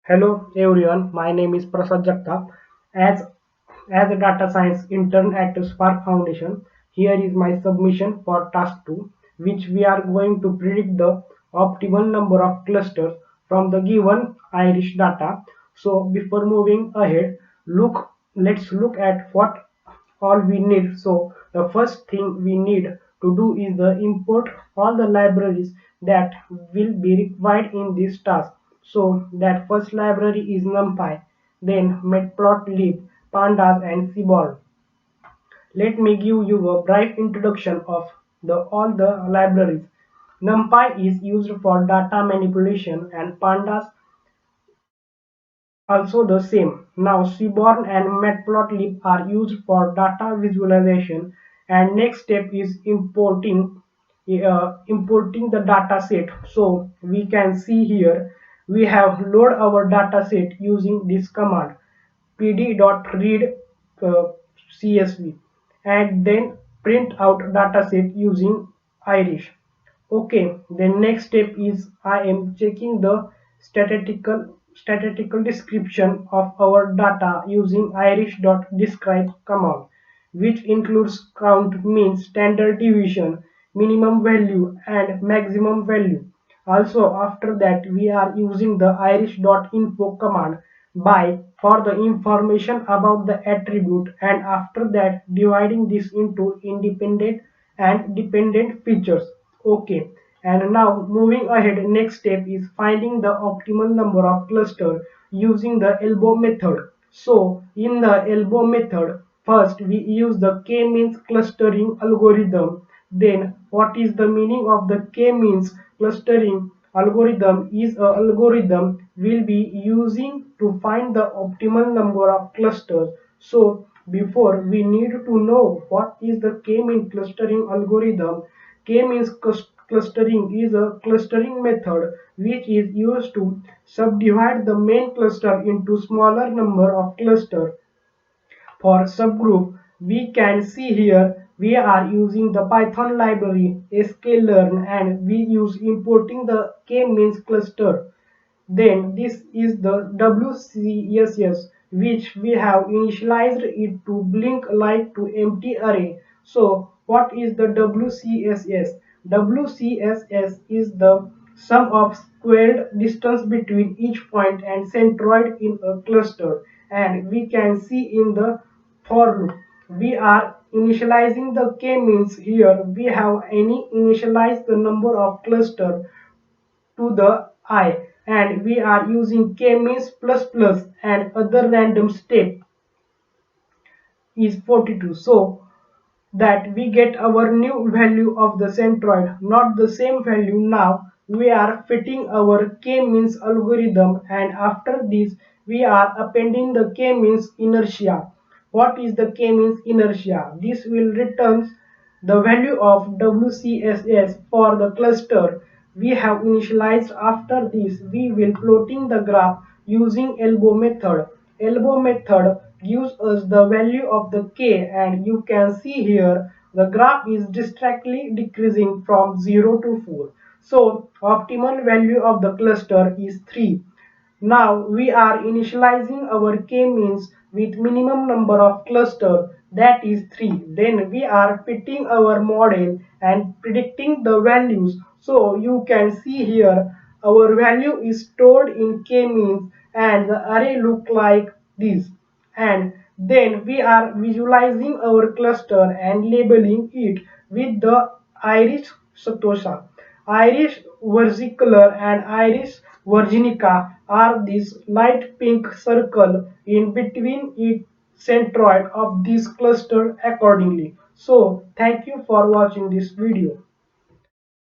Hello everyone, my name is Prasad Jagtap. As a data science intern at Spark Foundation, here is my submission for Task 2, which we are going to predict the optimal number of clusters from the given Irish data. So before moving ahead, let's look at what all we need. So the first thing we need to do is the import all the libraries that will be required in this task. So that first library is NumPy, then Matplotlib, Pandas and Seaborn. Let me give you a brief introduction of all the libraries. NumPy is used for data manipulation and Pandas also the same. Now Seaborn and Matplotlib are used for data visualization, and next step is importing the data set. So we can see here we have load our data set using this command pd.read csv and then print out dataset using Irish. Okay, the next step is I am checking the statistical description of our data using irish.describe command, which includes count, mean, standard deviation, minimum value and maximum value. Also after that we are using the irish.info command by for the information about the attribute, and after that dividing this into independent and dependent features. Okay, and now moving ahead, next step is finding the optimal number of cluster using the elbow method. So in the elbow method, first we use the k-means clustering algorithm. Then what is the meaning of the k-means clustering algorithm? Is a algorithm will be using to find the optimal number of clusters. So before we need to know what is the k-means clustering algorithm. K-means clustering is a clustering method which is used to subdivide the main cluster into smaller number of clusters. For subgroup, we can see here we are using the Python library sklearn, and we use importing the k-means cluster. Then this is the WCSS, which we have initialized it to blink like to empty array. So what is the WCSS? WCSS is the sum of squared distance between each point and centroid in a cluster, and we can see in the for loop we are initializing the k-means. Here we have any initialize the number of cluster to the I, and we are using k-means plus plus and other random step is 42, so that we get our new value of the centroid, not the same value. Now we are fitting our k-means algorithm, and after this we are appending the k-means inertia. What is the k-means inertia? This will return the value of WCSS for the cluster we have initialized. After this we will plotting the graph using elbow method. Elbow method gives us the value of the k, and you can see here the graph is distinctly decreasing from 0 to 4. So optimal value of the cluster is 3. Now we are initializing our k-means with minimum number of cluster, that is 3. Then we are fitting our model and predicting the values. So you can see here our value is stored in k-means and the array look like this. And then we are visualizing our cluster and labeling it with the iris satosa. Iris versicolor and Iris virginica are these light pink circle in between each centroid of this cluster accordingly. So thank you for watching this video.